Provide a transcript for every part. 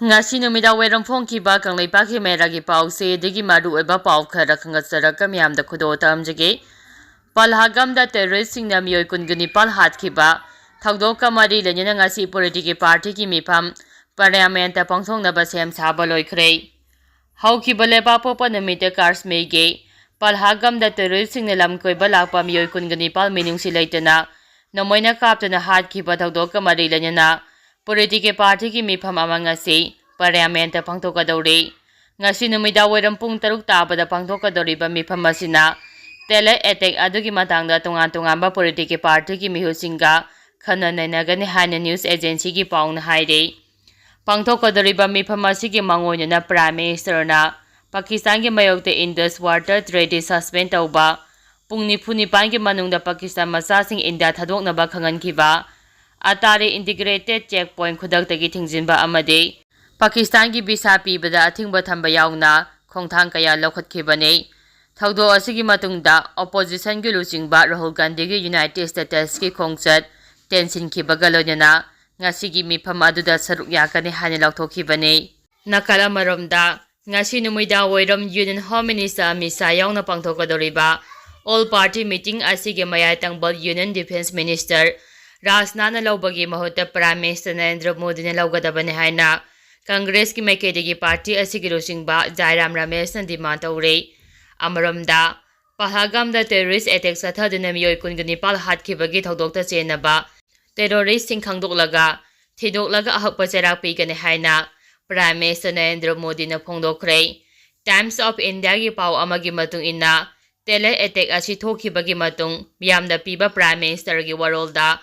Ngasi numida weram phongkiba kangleipaki meragi pause digi maru eba pau khara khangatsaraka miyamda khudo tamjage palhagamda terrorist singna miyoi kunguni pal hatkiba thagdoka mari lenyana ngasi political party ki mifam parliament ta pangthongnaba sem saba loikhre haukiba leba popa namite cars mege palhagamda terrorist singna lamkoiba lakpa miyoi kunguni pal minungsi leitana namoina kaptana hatkiba thagdoka mari lenyana political party ki mifam amangasi parliament ta pangthokadori ngasi numida weram pung 6 tabada pangthokadoriba mifam asina tele attack adugi matangda tongan political party ki mihusinga khananagani hanna news agency ki pauna haire pangthokadoriba mifam asigi mangoina prime minister na Pakistan ki mayokte Indus water trade suspend tauba pungni phuni pangi manungda Pakistan masasing India thadoknaba khangankiba atare integrated checkpoint khudaktagi thingjinba amade Pakistan ki visa pibada athingba thamba yauna khongthang kaya lokhatkibane thagdo asigi matungda opposition gi luchingba Rahul Gandhi gi United States ki khongchat tension ki bagalonyana ngasigi mifam aduda saruk yakani hani lokthokibane nakala maromda ngasi numuida woiram Union Home Minister Misa yauna pangthokadoriba all party meeting asigi mayai tangbal Union Defense Minister Rajnana laubagi mahutta Prime Minister Narendra Modi na laugadabane haina Congress ki maikadegi party asigi luchingba Jairam Ramesh na demand tawre Amaramda Pahalgamda terrorist attack sathaduna miyoi kungani pal hatkibagi thagdokta chenaba terrorist sing khangdoklaga thidoklaga ahakpa cherak pigane haina Prime Minister Narendra Modi na phongdokre Times of India gi pau amagi matung inna tele attack ashi thokibagi matung miyamda piba Prime Minister gi warolda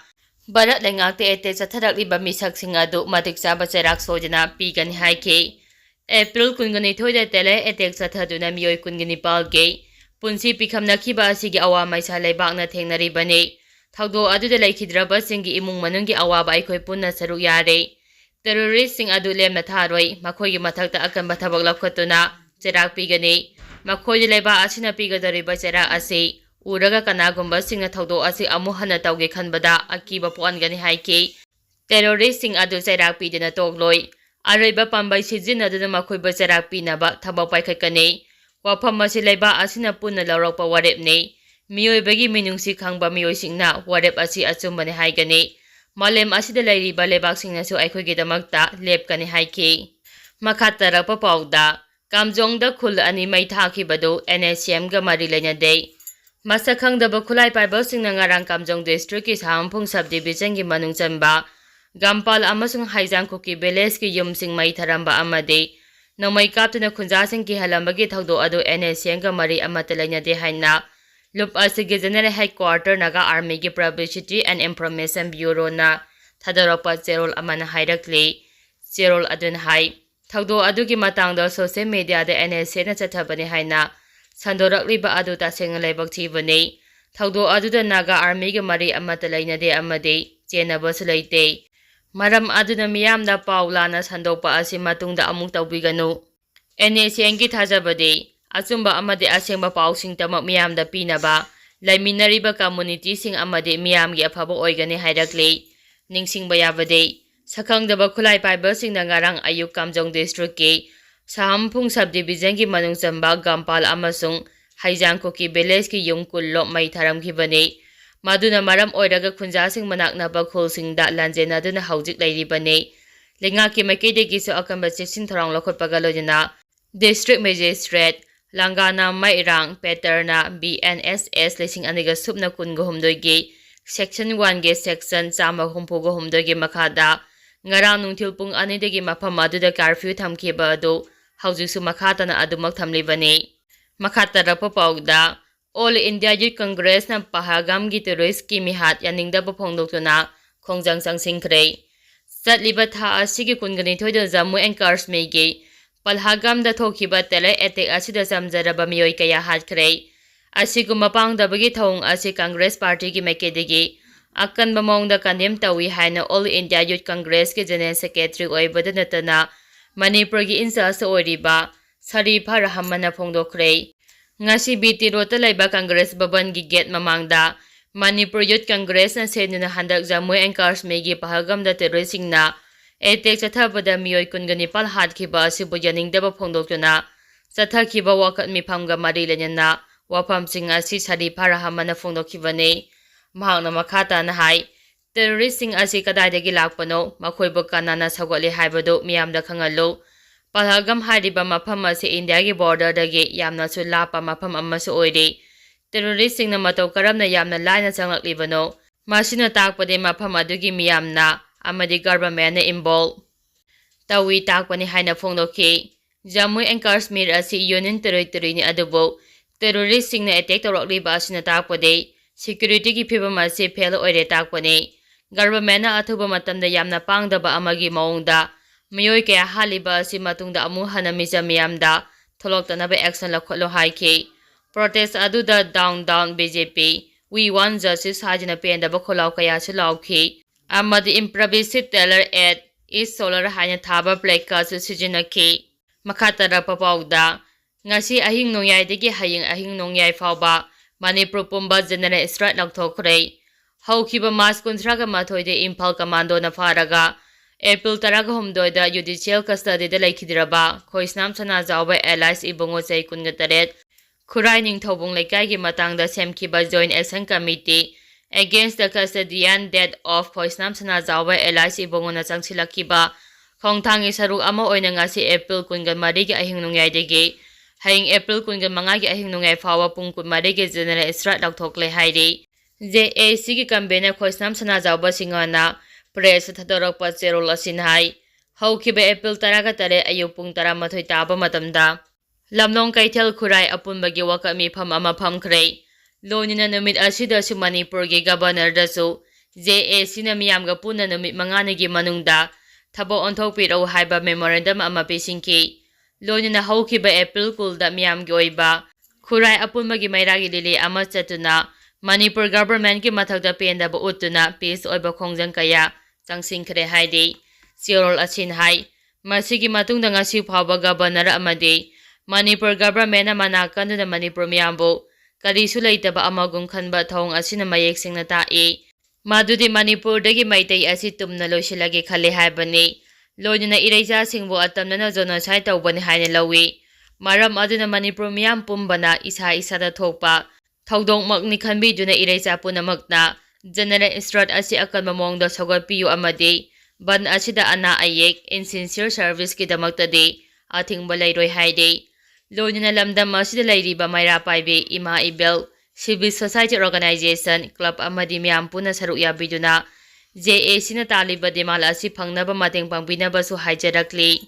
Barat lengakte attack satharakliba misak sing adu matik chaba cherak sojana pigani haike April kungani thoida tele attack sathaduna miyoi kungani palge punsi pikhamnakhiba asigi awamai sa leibakna thengnari bane thagdo aduda laikhidraba singi imung manungi awaba aikoi punna saruk yare terrorist sing adu lemna tharoi makhoigi mathakta akanba thabak lakhatuna cherak pigani makhoidi leiba asina pigadoriba cherak ase uraga kanagumba singna thagdo asi amu hana tauge khanbada akiba pokhangani haike terrorist sing adu cherak pidena tokloi Araiba pambai sijina duna makhoiba cherak pinaba thabak paikhatkani wafam asi leiba asina punna laurokpa warepne miyoibagi minungsi khangba miyoisingna warep asi achumbane haigani malem asida lairiba lebaksingna su aikhoigi damakta lepkani haike makhatarapa pauda kamjongda khul ani mai thakibadu NSM ga mari lenyade masakhangdaba khulai paibal singna ngarang kamjong district ki sampung subdivision gi manung chanba Gampal amasung haijangko ki village ki yumsing mai tharamba amade namai kaptuna khunjasing ki halambagi thagdo adu NSN ga mari amatalanya de haina lup asigi general headquarter naga army ki publicity and information bureau na thadaropa cherol amana hairakle cherol adun hai thagdo adu ki matangda social media de NSN na chathabani haina sandorakliba adu ta seng leibak thibane thagdo adu da naga army ga mari amatalanya de amade chenaba sulaite Maram aduna miyamda paulana sandokpa asi matungda amuk tawbiganu NSN gi thajabade achumba amade asengba pausing tamak miyamda pinaba laiminariba community sing amade miyamgi afaba oigani hairakle ningsingba yabade sakhangdaba khulai paibal singna ngarang ayuk kamjong district ki sahampung subdivision gi manung chamba gampal amasung haijangko ki village ki yumkullo mai tharamkhibane Maduna maram oiraga khunjasing manaknaba khulsingda lanjena duna haujik lairibane lengaki makedegi so akamba cheksin tharang lokhotpaga lojana district magistrate langana mairang paterna BNSS lesing aniga subna kungo humdoigi section 1 ge section chama humpugo humdoigi makhada ngarang nungthil pung anidegi mafam aduda curfew thamkhiba adu haujiksu makhatana adumak thamlibane makhatarapa pauda All India Youth Congress na pahagam gi terrorist ki mihat yaningda phongdoktuna khongjang sangsingkhre satliba tha asigi kungani thoida Jammu and Kashmir gi palhagam da thokhiba tele attack asida samjaraba miyoi kaya hatkhre asigu mapang dabagi thong asi Congress party ki makedegi akan bamong da kandem tawi haina All India Youth Congress ki general secretary oibada natana Manipur gi incharge oiriba Sarifa Rahmana phongdokhre Ngasi biti rota laiba Congress Bhavan gi gate mamangda Manipur Youth Congress na senuna handak Jammu and Kashmir gi pahagamda terrorist singna attack ꯆꯠꯊꯕꯗ ꯃꯤꯑꯣꯏ ꯀꯨꯟꯒꯅꯤꯄꯥꯜ ꯍꯥꯠꯈꯤꯕ ꯑꯁꯤꯕꯨ ꯌꯥꯅꯤꯡꯗꯕ ꯐꯣꯡꯗꯣꯛꯇꯨꯅ ꯆꯠꯊꯈꯤꯕ ꯋꯥꯀꯠ ꯃꯤꯐꯝꯒ ꯃꯔꯤ ꯂꯩꯅꯅ ꯋꯥꯐꯝꯁꯤꯡ ꯑꯁꯤ ꯁꯔꯤꯐ ꯔꯍꯃꯟꯅ ꯐꯣꯡꯗꯣꯛꯈꯤꯕꯅꯤ꯫ ꯃꯍꯥꯛꯅ ꯃꯈꯥ ꯇꯥꯅ ꯍꯥꯏ ꯇꯦꯔꯣꯔꯤꯁꯁꯤꯡ ꯑꯁꯤ ꯀꯗꯥꯏꯗꯒꯤ ꯂꯥꯛꯄꯅꯣ, ꯃꯈꯣꯏꯕꯨ ꯀꯅꯥꯅ ꯁꯧꯒꯠꯂꯤ ꯍꯥꯏꯕꯗꯨ ꯃꯤꯌꯥꯝꯗ ꯈꯪꯍꯜꯂꯨ꯫ ꯄꯍꯜꯒꯥꯝ ꯍꯥꯏꯔꯤꯕ ꯃꯐꯝ ꯑꯁꯤ ꯏꯟꯗꯤꯌꯥꯒꯤ ꯕꯣꯔꯗꯔꯗꯒꯤ ꯌꯥꯝꯅꯁꯨ ꯂꯥꯞꯄ ꯃꯐꯝ ꯑꯃꯁꯨ ꯑꯣꯏꯔꯤ꯫ ꯇꯦꯔꯣꯔꯤꯁꯁꯤꯡꯅ ꯃꯇꯧ ꯀꯔꯝꯅ ꯌꯥꯝꯅ ꯂꯥꯏꯅ ꯆꯪꯂꯛꯂꯤꯕꯅꯣ, ꯃꯁꯤꯅ ꯇꯥꯛꯄꯗꯤ ꯃꯐꯝ ꯑꯗꯨꯒꯤ ꯃꯤꯌꯥꯝꯅ ꯑꯃꯗꯤ ꯒꯚꯔꯟꯃꯦꯟꯠꯅ ꯏꯟꯚꯣꯜꯕ ꯇꯧꯏ ꯇꯥꯛꯄꯅꯤ ꯍꯥꯏꯅ ꯐꯣꯡꯗꯣꯛꯈꯤ꯫ ꯖꯝꯃꯨ ꯑꯦꯟড ꯀꯥꯁꯃꯤꯔ ꯑꯁꯤ ꯌꯨꯅꯤꯌꯟ ꯇꯦꯔꯤꯇꯣꯔꯤꯅꯤ, ꯑꯗꯨꯕꯨ ꯇꯦꯔꯣꯔꯤꯁꯁꯤꯡꯅ ꯑꯦꯇꯦꯛ ꯇꯧꯔꯛꯂꯤꯕ ꯑꯁꯤꯅ ꯇꯥꯛꯄꯗꯤ ꯁꯦꯀ꯭ꯌꯨꯔꯤꯇꯤꯒꯤ ꯐꯤꯚꯝ ꯑꯁꯤ ꯐꯦꯜ ꯑꯣꯏꯔꯦ ꯇꯥꯛꯄꯅꯤ꯫ ꯒꯚꯔꯟꯃꯦꯟꯠꯅ ꯑꯊꯨꯕ ꯃꯇꯝꯗ ꯌꯥꯝꯅ ꯄꯥꯡꯗꯕ ꯑꯃꯒꯤ ꯃꯑꯣꯡꯗ ꯃꯤꯑꯣꯏ ꯀꯌꯥ ꯍꯥꯠꯂꯤꯕ ꯑꯁꯤ ꯃꯇꯨꯡꯗ ꯑꯃꯨꯛ ꯍꯟꯅ ꯃꯤꯆꯝ ꯃꯤꯌꯥꯝꯗ ꯊꯣꯛꯂꯛꯇꯅꯕ ꯑꯦꯛꯁꯟ ꯂꯧꯈꯠꯂꯨ ꯍꯥꯏꯈꯤ꯫ ꯄ꯭ꯔꯣꯇꯦꯁ ꯑꯗꯨꯗ ꯗꯥꯎꯟ ꯕꯤꯖꯦꯄꯤ, ꯋꯤ ꯋꯥꯟ ꯖꯁꯇꯤꯁ ꯍꯥꯏꯗꯨꯅ ꯄꯦꯟꯗꯕ ꯈꯣꯜꯂꯥꯎ ꯀꯌꯥꯁꯨ ꯂꯥꯎꯈꯤ ꯑꯃꯗꯤ ꯏꯝꯄ꯭ꯔꯚꯤꯁꯤꯠ ꯇꯦꯂꯔ ꯑꯦꯠ ꯏꯁ ꯁꯣꯂꯔ ꯍꯥꯏꯅ ꯊꯥꯕ ꯄ꯭ꯂꯦꯀꯥꯔꯗꯁꯨ ꯁꯤꯖꯤꯟꯅꯈꯤ꯫ ꯃꯈꯥ ꯇꯥꯔꯛꯄ ꯄꯥꯎꯗ ꯉꯁꯤ ꯑꯍꯤꯡ ꯅꯣꯡꯌꯥꯏꯗꯒꯤ ꯍꯌꯦꯡ ꯑꯍꯤꯡ ꯅꯣꯡꯌꯥꯏ ꯐꯥꯎꯕ ꯃꯅꯤꯄꯨꯔ ꯄꯨꯝꯕ ꯖꯦꯅꯔꯦꯜ ꯁ꯭ꯇ꯭ꯔꯥꯏꯛ ꯂꯧꯊꯣꯛꯈ꯭ꯔꯦ꯫ ꯍꯧꯈꯤꯕ ꯃꯥꯔꯆ 31ꯗ ꯏꯝꯐꯥꯜ ꯀꯃꯥꯟꯗꯣꯅ ꯐꯥꯔꯒ ꯑꯦꯄ꯭ꯔꯤꯜ 18ꯗ ꯖꯨꯗꯤꯁꯤꯌꯦꯜ ꯀꯁꯇꯗꯤꯗ ꯂꯩꯈꯤꯗ꯭ꯔꯕ ꯈꯣꯏꯁꯅꯥꯝ ꯁꯅꯥꯖꯥꯎꯕ ꯑꯦꯂꯥꯏꯁ ꯏꯕꯨꯡꯉꯣ ꯆꯍꯤ 18, ꯈꯨꯔꯥꯏ ꯅꯤꯡꯊꯧꯕꯨꯡ ꯂꯩꯀꯥꯏꯒꯤ ꯃꯇꯥꯡꯗ ꯁꯦꯝꯈꯤꯕ joint action committee against the custodial death of Khoisnam Sanajaoba alias ꯏꯕꯨꯡꯉꯣꯅ ꯆꯪꯁꯤꯜꯂꯛꯈꯤꯕ ꯈꯣꯡꯊꯥꯡꯒꯤ ꯁꯔꯨꯛ ꯑꯃ ꯑꯣꯏꯅ ꯉꯁꯤ ꯑꯦꯄ꯭ꯔꯤꯜ 24ꯒꯤ ꯑꯍꯤꯡ ꯅꯣꯡꯌꯥꯏꯗꯒꯤ ꯍꯌꯦꯡ ꯑꯦꯄ꯭ꯔꯤꯜ 25ꯒꯤ ꯑꯍꯤꯡ ꯅꯣꯡꯌꯥꯏ ꯐꯥꯎꯕ ꯄꯨꯡ 24ꯒꯤ ꯖꯦꯅꯔꯦꯜ ꯁ꯭ꯇ꯭ꯔꯥꯏꯛ ꯂꯧꯊꯣꯛꯂꯦ ꯍꯥꯏꯔꯤ꯫ ꯖꯦꯑꯦꯁꯤꯒꯤ ꯀꯟꯚꯦꯅꯔ ꯈꯣꯏꯁꯅꯥꯝ ꯁꯅꯥꯖꯥꯎꯕ ꯁꯤꯡꯍꯅ ꯄ꯭ꯔꯦꯁꯇ ꯊꯥꯗꯣꯔꯛꯄ ꯆꯦꯔꯣꯜ ꯑꯁꯤꯅ ꯍꯥꯏ ꯍꯧꯈꯤꯕ ꯑꯦꯄ꯭ꯔꯤꯜ 18 ꯑꯌꯨꯛ ꯄꯨꯡ 18 ꯇꯥꯕ ꯃꯇꯝꯗ ꯂꯝꯂꯣꯡ ꯀꯩꯊꯦꯜ ꯈꯨꯔꯥꯏ ꯑꯄꯨꯟꯕꯒꯤ ꯋꯥꯀꯠ ꯃꯤꯐꯝ ꯑꯃ ꯐꯝꯈ꯭ꯔꯦ꯫ ꯂꯣꯏꯅꯅ ꯅꯨꯃꯤꯠ ꯑꯁꯤꯗꯁꯨ ꯃꯅꯤꯄꯨꯔꯒꯤ ꯒꯚꯔꯅꯔꯗꯁꯨ ꯖꯦꯑꯦꯁꯤꯅ ꯃꯤꯌꯥꯝꯒ ꯄꯨꯟꯅ ꯅꯨꯃꯤꯠ 5ꯅꯤꯒꯤ ꯃꯅꯨꯡꯗ ꯊꯕꯛ ꯑꯣꯟꯊꯣꯛꯄꯤꯔꯛꯎ ꯍꯥꯏꯕ ꯃꯦꯃꯣꯔꯦꯟꯗꯝ ꯑꯃ ꯄꯤꯁꯤꯟꯈꯤ꯫ ꯂꯣꯏꯅꯅ ꯍꯧꯈꯤꯕ ꯑꯦꯄ꯭ꯔꯤꯜ 10ꯗ ꯃꯤꯌꯥꯝꯒꯤ ꯑꯣꯏꯕ ꯈꯨꯔꯥꯏ ꯑꯄꯨꯟꯕꯒꯤ ꯃꯩꯔꯥꯒꯤ ꯂꯤꯂꯤ ꯑꯃ ꯆꯠꯇꯨꯅ ꯃꯅꯤꯄꯨꯔ ꯒꯚꯔꯟꯃꯦꯟꯠꯀꯤ ꯃꯊꯛꯇ ꯄꯦꯟꯗꯕ ꯎꯠꯇꯨꯅ ꯄꯤꯁ ꯑꯣꯏꯕ ꯈꯣꯡꯖꯪ ꯀꯌꯥ ꯆꯪꯁꯤꯟꯈ꯭ꯔꯦ ꯍꯥꯏꯔꯤ꯫ ꯆꯦꯔꯣꯜ ꯑꯁꯤꯅ ꯍꯥꯏ ꯃꯁꯤꯒꯤ ꯃꯇꯨꯡꯗ ꯉꯁꯤ ꯐꯥꯎꯕ ꯒꯚꯔꯅꯔ ꯑꯃꯗꯤ ꯃꯅꯤꯄꯨꯔ ꯒꯚꯔꯟꯃꯦꯟꯠꯅ ꯃꯅꯥ ꯀꯟꯗꯨꯅ ꯃꯅꯤꯄꯨꯔ ꯃꯤꯌꯥꯝꯕꯨ ꯀꯔꯤꯁꯨ ꯂꯩꯇꯕ ꯑꯃꯒꯨꯝ ꯈꯟꯕ ꯊꯧꯑꯣꯡ ꯑꯁꯤꯅ ꯃꯌꯦꯛ ꯁꯦꯡꯅ ꯇꯥꯛꯏ ꯃꯗꯨꯗꯤ ꯃꯅꯤꯄꯨꯔꯗꯒꯤ ꯃꯩꯇꯩ ꯑꯁꯤ ꯇꯨꯝꯅ ꯂꯣꯏꯁꯤꯜꯂꯒꯦ ꯈꯜꯂꯤ ꯍꯥꯏꯕꯅꯤ꯫ ꯂꯣꯏꯅꯅ ꯏꯔꯩꯆꯥꯁꯤꯡꯕꯨ ꯑꯇꯝꯅꯅ ꯖꯦꯅꯣꯁꯥꯏꯗ ꯇꯧꯕꯅꯤ ꯍꯥꯏꯅ ꯂꯧꯏ꯫ ꯃꯔꯝ ꯑꯗꯨꯅ ꯃꯅꯤꯄꯨꯔ ꯃꯤꯌꯥꯝ ꯄꯨꯝꯕꯅ ꯏꯁꯥ ꯏꯁꯥꯗ ꯊꯣꯛꯄ ꯊꯧꯗꯣꯛꯃꯛꯅꯤ ꯈꯟꯕꯤꯗꯨꯅ ꯏꯔꯩꯆꯥ ꯄꯨꯝꯅꯃꯛꯅ ꯖꯦꯅꯔꯦꯜ ꯁ꯭ꯇ꯭ꯔꯥꯏꯛ ꯑꯁꯤ ꯑꯀꯟꯕ ꯃꯑꯣꯡꯗ ꯁꯧꯒꯠꯄꯤꯌꯨ ꯑꯃꯗꯤ ꯕꯟꯗ ꯑꯁꯤꯗ ꯑꯅꯥ ꯑꯌꯦꯛ, ꯏꯟꯁꯤꯟꯁꯤꯌꯔ ꯁꯔꯚꯤꯁꯀꯤꯗꯃꯛꯇꯗꯤ ꯑꯊꯤꯡꯕ ꯂꯩꯔꯣꯏ ꯍꯥꯏꯔꯤ꯫ ꯂꯣꯏꯅꯅ ꯂꯝꯗꯝ ꯑꯁꯤꯗ ꯂꯩꯔꯤꯕ ꯃꯩꯔꯥ ꯄꯥꯏꯕꯤ, ꯏꯃꯥ ꯏꯕꯦꯜ, ꯁꯤꯚꯤꯜ ꯁꯣꯁꯥꯏꯇꯤ ꯑꯣꯔꯒꯅꯥꯏꯖꯦꯁꯟ, ꯀ꯭ꯂꯕ ꯑꯃꯗꯤ ꯃꯤꯌꯥꯝ ꯄꯨꯟꯅ ꯁꯔꯨꯛ ꯌꯥꯕꯤꯗꯨꯅ ꯖꯦꯑꯦꯁꯤꯅ ꯇꯥꯜꯂꯤꯕ ꯗꯤꯃꯥꯟ ꯑꯁꯤ ꯐꯪꯅꯕ ꯃꯇꯦꯡ ꯄꯥꯡꯕꯤꯅꯕꯁꯨ ꯍꯥꯏꯖꯔꯛꯂꯤ꯫